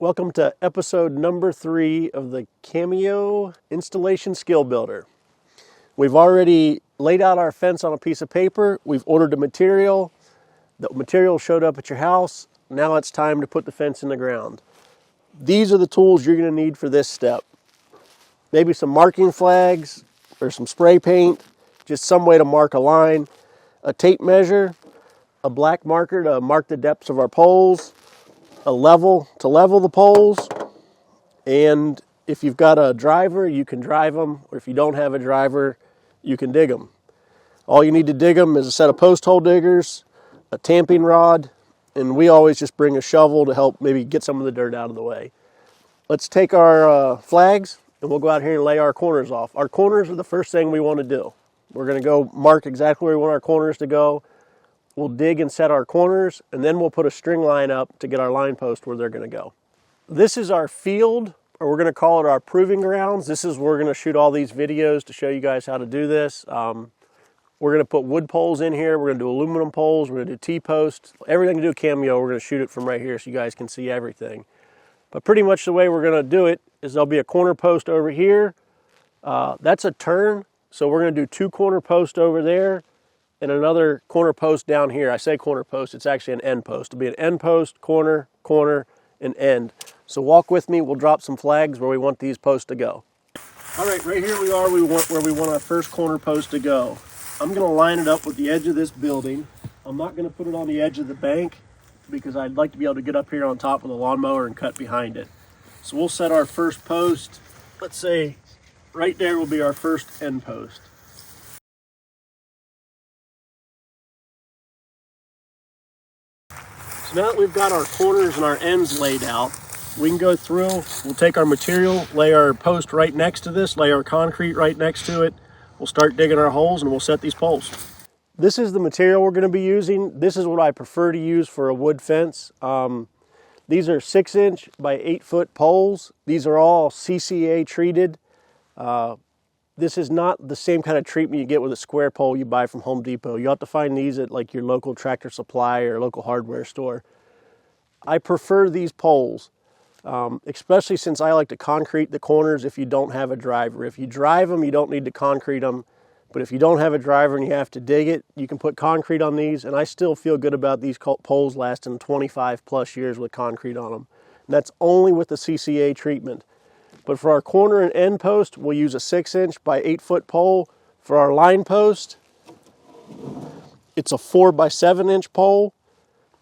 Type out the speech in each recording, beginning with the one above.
Welcome to episode number 3 of the Cameo Installation Skill Builder. We've already laid out our fence on a piece of paper. We've ordered the material. The material showed up at your house. Now it's time to put the fence in the ground. These are the tools you're going to need for this step. Maybe some marking flags or some spray paint, just some way to mark a line, a tape measure, a black marker to mark the depths of our poles, a level to level the poles, and if you've got a driver, you can drive them, or if you don't have a driver, you can dig them. All you need to dig them is a set of post hole diggers, a tamping rod, and we always just bring a shovel to help maybe get some of the dirt out of the way. Let's take our flags and we'll go out here and lay our corners off. Our corners are the first thing we want to do. We're going to go mark exactly where we want our corners to go. We'll dig and set our corners, and then we'll put a string line up to get our line post where they're going to go. This is our field, or we're going to call it our proving grounds. This is where we're going to shoot all these videos to show you guys how to do this. We're going to put wood poles in here. We're going to do aluminum poles. We're going to do T-posts. Everything to do with Cameo, we're going to shoot it from right here so you guys can see everything. But pretty much the way we're going to do it is there'll be a corner post over here. That's a turn, so we're going to do 2 corner posts over there and another corner post down here. I say corner post, it's actually an end post. It'll be an end post, corner, corner, and end. So walk with me, we'll drop some flags where we want these posts to go. All right, right here we are where we want our first corner post to go. I'm gonna line it up with the edge of this building. I'm not gonna put it on the edge of the bank because I'd like to be able to get up here on top of the lawnmower and cut behind it. So we'll set our first post. Let's say right there will be our first end post. Now that we've got our corners and our ends laid out, we can go through, we'll take our material, lay our post right next to this, lay our concrete right next to it. We'll start digging our holes and we'll set these poles. This is the material we're going to be using. This is what I prefer to use for a wood fence. These are 6-inch by 8-foot poles. These are all CCA-treated. This is not the same kind of treatment you get with a square pole you buy from Home Depot. You have to find these at like your local Tractor Supply or local hardware store. I prefer these poles, especially since I like to concrete the corners if you don't have a driver. If you drive them, you don't need to concrete them. But if you don't have a driver and you have to dig it, you can put concrete on these. And I still feel good about these poles lasting 25 plus years with concrete on them. And that's only with the CCA treatment. But for our corner and end post, we'll use a 6-inch by 8-foot pole. For our line post, it's a 4 by 7-inch pole.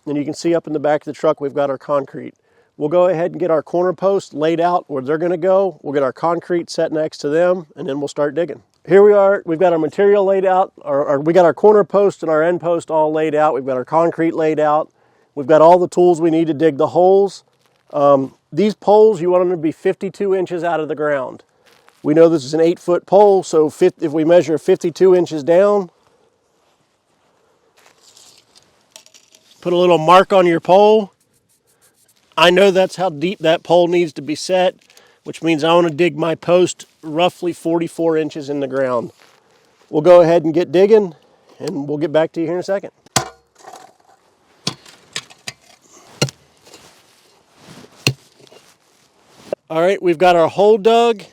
And you can see up in the back of the truck, we've got our concrete. We'll go ahead and get our corner posts laid out where they're going to go. We'll get our concrete set next to them, and then we'll start digging. Here we are. We've got our material laid out. We got our corner post and our end post all laid out. We've got our concrete laid out. We've got all the tools we need to dig the holes. These poles, you want them to be 52 inches out of the ground. We know this is an 8-foot pole, so if we measure 52 inches down, put a little mark on your pole. I know that's how deep that pole needs to be set, which means I want to dig my post roughly 44 inches in the ground. We'll go ahead and get digging, and we'll get back to you here in a second. All right, we've got our hole dug.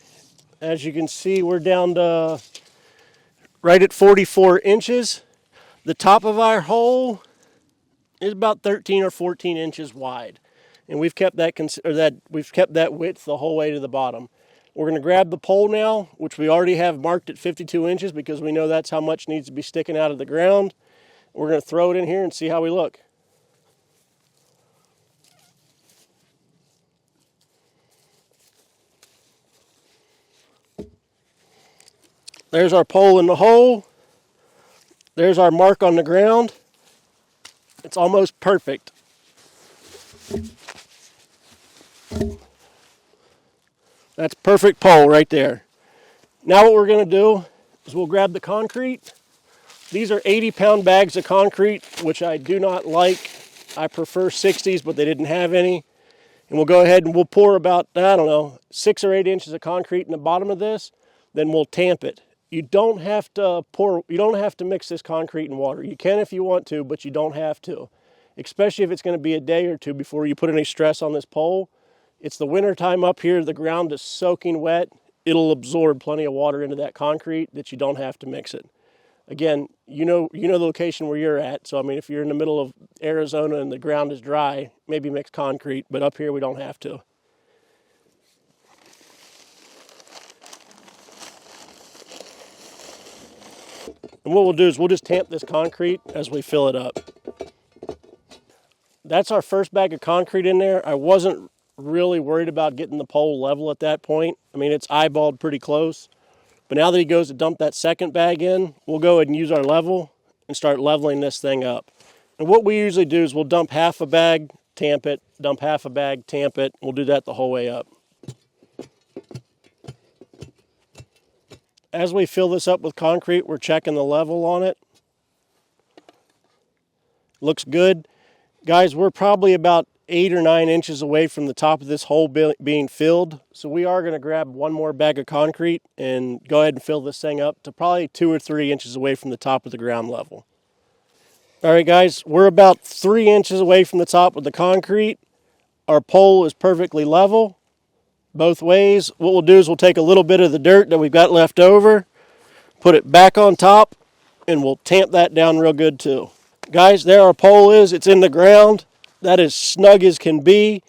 As you can see, we're down to right at 44 inches. The top of our hole is about 13 or 14 inches wide. And we've kept that width the whole way to the bottom. We're going to grab the pole now, which we already have marked at 52 inches because we know that's how much needs to be sticking out of the ground. We're going to throw it in here and see how we look. There's our pole in the hole. There's our mark on the ground. It's almost perfect. That's perfect pole right there. Now what we're going to do is we'll grab the concrete. These are 80-pound bags of concrete, which I do not like. I prefer 60s, but they didn't have any. And we'll go ahead and we'll pour about, 6 or 8 inches of concrete in the bottom of this. Then we'll tamp it. You don't have to mix this concrete and water. You can if you want to, but you don't have to. Especially if it's going to be a day or two before you put any stress on this pole. It's the winter time up here, the ground is soaking wet. It'll absorb plenty of water into that concrete that you don't have to mix it. Again, you know the location where you're at, so I mean, if you're in the middle of Arizona and the ground is dry, maybe mix concrete, but up here we don't have to. And what we'll do is we'll just tamp this concrete as we fill it up. That's our first bag of concrete in there. I wasn't really worried about getting the pole level at that point. I mean, it's eyeballed pretty close. But now that he goes to dump that second bag in, we'll go ahead and use our level and start leveling this thing up. And what we usually do is we'll dump half a bag, tamp it, dump half a bag, tamp it. We'll do that the whole way up. As we fill this up with concrete, we're checking the level on it. Looks good. Guys, we're probably about 8 or 9 inches away from the top of this hole being filled. So we are going to grab one more bag of concrete and go ahead and fill this thing up to probably 2 or 3 inches away from the top of the ground level. All right, guys, we're about 3 inches away from the top of the concrete. Our pole is perfectly level both ways. What we'll do is we'll take a little bit of the dirt that we've got left over, put it back on top, and we'll tamp that down real good too. Guys, there our pole is. It's in the ground. That is snug as can be.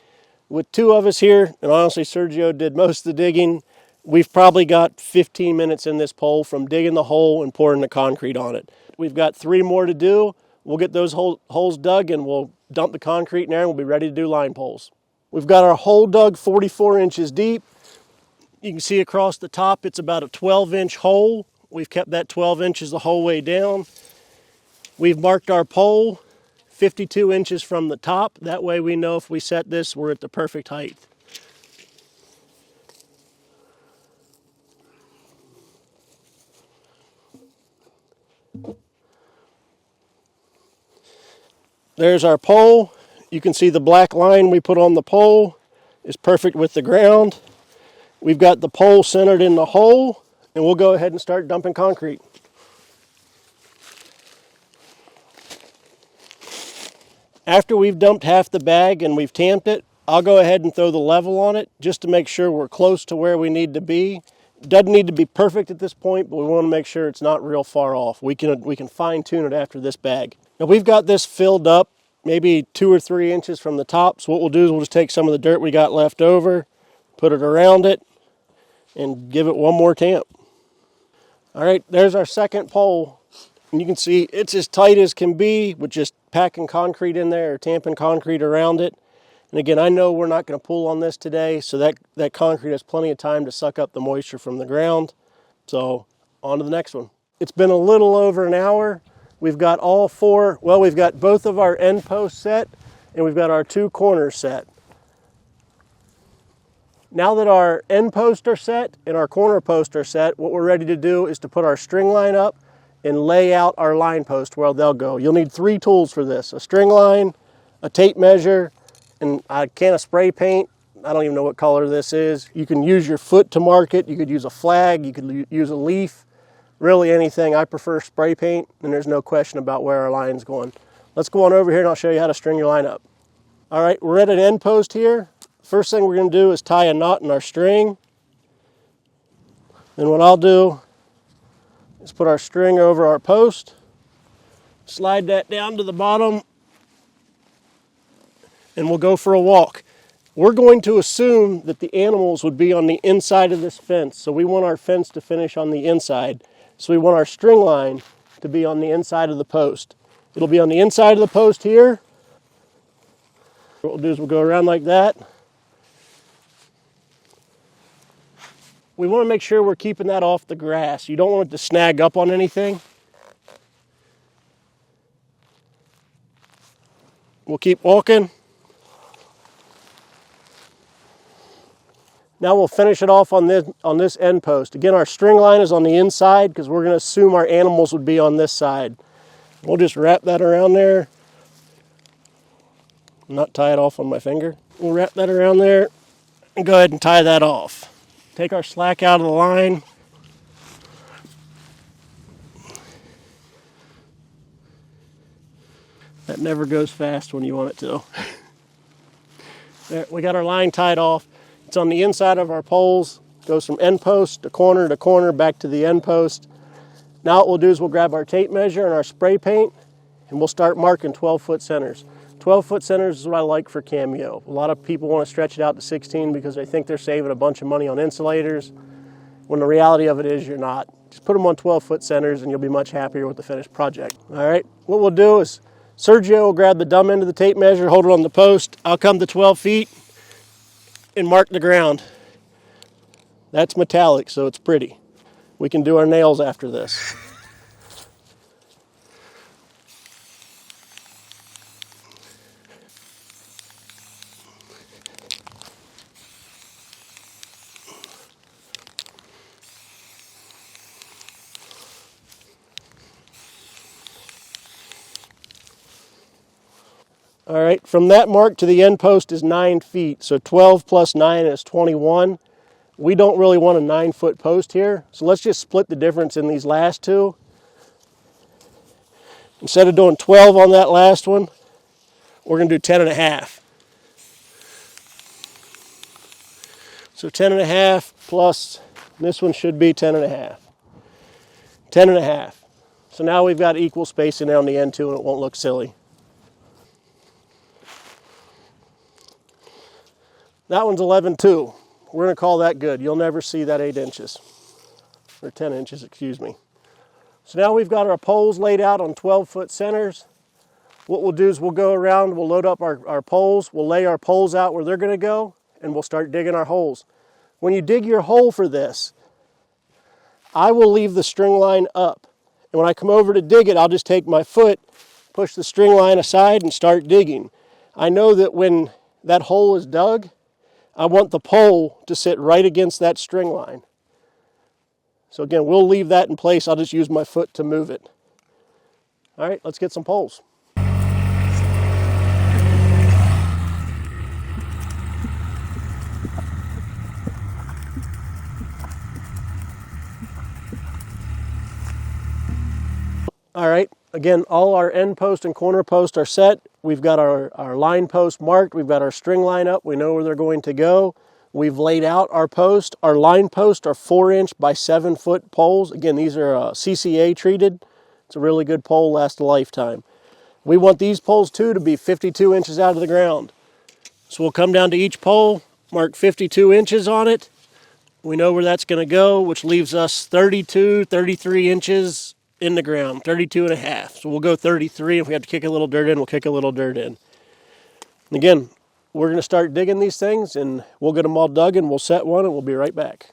With 2 of us here, and honestly Sergio did most of the digging, we've probably got 15 minutes in this pole from digging the hole and pouring the concrete on it. We've got 3 more to do. We'll get those holes dug and we'll dump the concrete in there and we'll be ready to do line poles. We've got our hole dug 44 inches deep. You can see across the top it's about a 12-inch hole. We've kept that 12 inches the whole way down. We've marked our pole 52 inches from the top. That way we know if we set this, we're at the perfect height. There's our pole. You can see the black line we put on the pole is perfect with the ground. We've got the pole centered in the hole, and we'll go ahead and start dumping concrete. After we've dumped half the bag and we've tamped it, I'll go ahead and throw the level on it just to make sure we're close to where we need to be. It doesn't need to be perfect at this point, but we want to make sure it's not real far off. We can fine tune it after this bag. Now we've got this filled up maybe 2 or 3 inches from the top. So what we'll do is we'll just take some of the dirt we got left over, put it around it, and give it one more tamp. All right, there's our second pole. And you can see it's as tight as can be with just packing concrete in there or tamping concrete around it. And again, I know we're not going to pull on this today, so that concrete has plenty of time to suck up the moisture from the ground. So on to the next one. It's been a little over an hour. We've got all 4, well, we've got both of our end posts set and we've got our 2 corners set. Now that our end posts are set and our corner posts are set, what we're ready to do is to put our string line up and lay out our line post where they'll go. You'll need 3 tools for this: a string line, a tape measure, and a can of spray paint. I don't even know what color this is. You can use your foot to mark it. You could use a flag. You could use a leaf. Really anything. I prefer spray paint, and there's no question about where our line's going. Let's go on over here and I'll show you how to string your line up. All right, we're at an end post here. First thing we're going to do is tie a knot in our string. Then what I'll do is put our string over our post, slide that down to the bottom, and we'll go for a walk. We're going to assume that the animals would be on the inside of this fence, so we want our fence to finish on the inside. So we want our string line to be on the inside of the post. It'll be on the inside of the post here. What we'll do is we'll go around like that. We want to make sure we're keeping that off the grass. You don't want it to snag up on anything. We'll keep walking. Now we'll finish it off on this end post. Again, our string line is on the inside because we're going to assume our animals would be on this side. We'll just wrap that around there. Not tie it off on my finger. We'll wrap that around there and go ahead and tie that off. Take our slack out of the line. That never goes fast when you want it to. There, we got our line tied off. It's on the inside of our poles. Goes from end post to corner back to the end post. Now what we'll do is we'll grab our tape measure and our spray paint, and we'll start marking 12-foot centers. 12-foot centers is what I like for Cameo. A lot of people want to stretch it out to 16 because they think they're saving a bunch of money on insulators, when the reality of it is you're not. Just put them on 12-foot centers and you'll be much happier with the finished project. All right, what we'll do is Sergio will grab the dumb end of the tape measure, hold it on the post. I'll come to 12 feet and mark the ground. That's metallic, so it's pretty. We can do our nails after this. All right, from that mark to the end post is 9 feet, so 12 plus 9 is 21. We don't really want a 9-foot post here, so let's just split the difference in these last two. Instead of doing 12 on that last one, we're going to do 10 and a half. So 10 and a half plus, this one should be 10 and a half. 10 and a half. So now we've got equal spacing on the end too, and it won't look silly. That one's 11.2. We're going to call that good. You'll never see that 8 inches. Or 10 inches, excuse me. So now we've got our poles laid out on 12-foot centers. What we'll do is we'll go around, we'll load up our poles, we'll lay our poles out where they're going to go, and we'll start digging our holes. When you dig your hole for this, I will leave the string line up. And when I come over to dig it, I'll just take my foot, push the string line aside, and start digging. I know that when that hole is dug, I want the pole to sit right against that string line. So again, we'll leave that in place. I'll just use my foot to move it. All right, let's get some poles. All right, again, all our end post and corner post are set. We've got our line post marked. We've got our string line up. We know where they're going to go. We've laid out our post. Our line posts are 4-inch by 7-foot poles. Again, these are CCA-treated. It's a really good pole, lasts a lifetime. We want these poles too to be 52 inches out of the ground. So we'll come down to each pole, mark 52 inches on it. We know where that's going to go, which leaves us 32, 33 inches in the ground, 32 and a half. So we'll go 33. If we have to kick a little dirt in, we'll kick a little dirt in. And again, we're going to start digging these things, and we'll get them all dug, and we'll set one, and we'll be right back.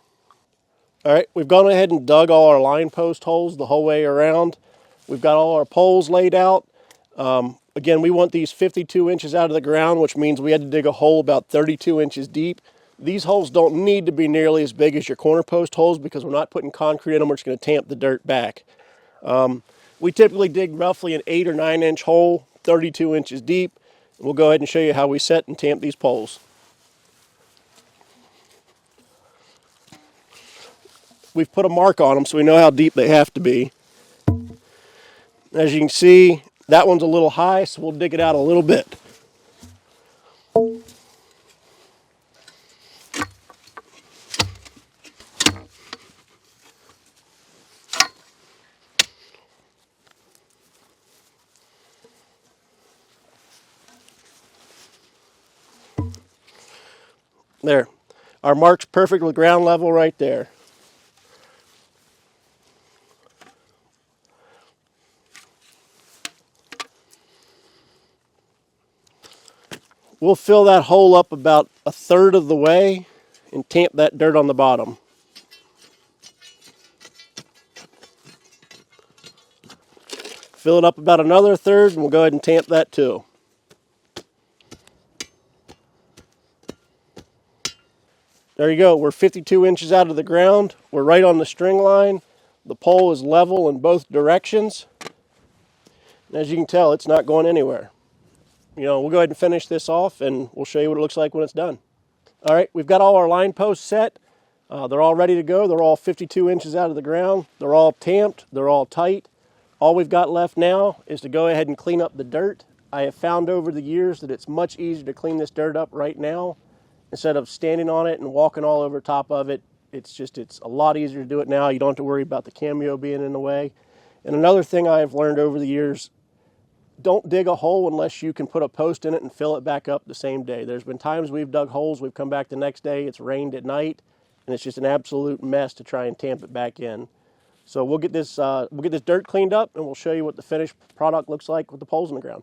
All right, we've gone ahead and dug all our line post holes the whole way around. We've got all our poles laid out. Again, we want these 52 inches out of the ground, which means we had to dig a hole about 32 inches deep. These holes don't need to be nearly as big as your corner post holes because we're not putting concrete in them. We're just going to tamp the dirt back. We typically dig roughly an 8 or 9 inch hole, 32 inches deep. We'll go ahead and show you how we set and tamp these poles. We've put a mark on them so we know how deep they have to be. As you can see, that one's a little high, so we'll dig it out a little bit. There, our mark's perfect with ground level right there. We'll fill that hole up about 1/3 of the way and tamp that dirt on the bottom. Fill it up about another 1/3 and we'll go ahead and tamp that too. There you go, we're 52 inches out of the ground. We're right on the string line. The pole is level in both directions. And as you can tell, it's not going anywhere. We'll go ahead and finish this off and we'll show you what it looks like when it's done. All right, we've got all our line posts set. They're all ready to go. They're all 52 inches out of the ground. They're all tamped. They're all tight. All we've got left now is to go ahead and clean up the dirt. I have found over the years that it's much easier to clean this dirt up right now instead of standing on it and walking all over top of it. It's a lot easier to do it now. You don't have to worry about the Cameo being in the way. And another thing I have learned over the years, don't dig a hole unless you can put a post in it and fill it back up the same day. There's been times we've dug holes, we've come back the next day, it's rained at night, and it's just an absolute mess to try and tamp it back in. So we'll get this dirt cleaned up, and we'll show you what the finished product looks like with the poles in the ground.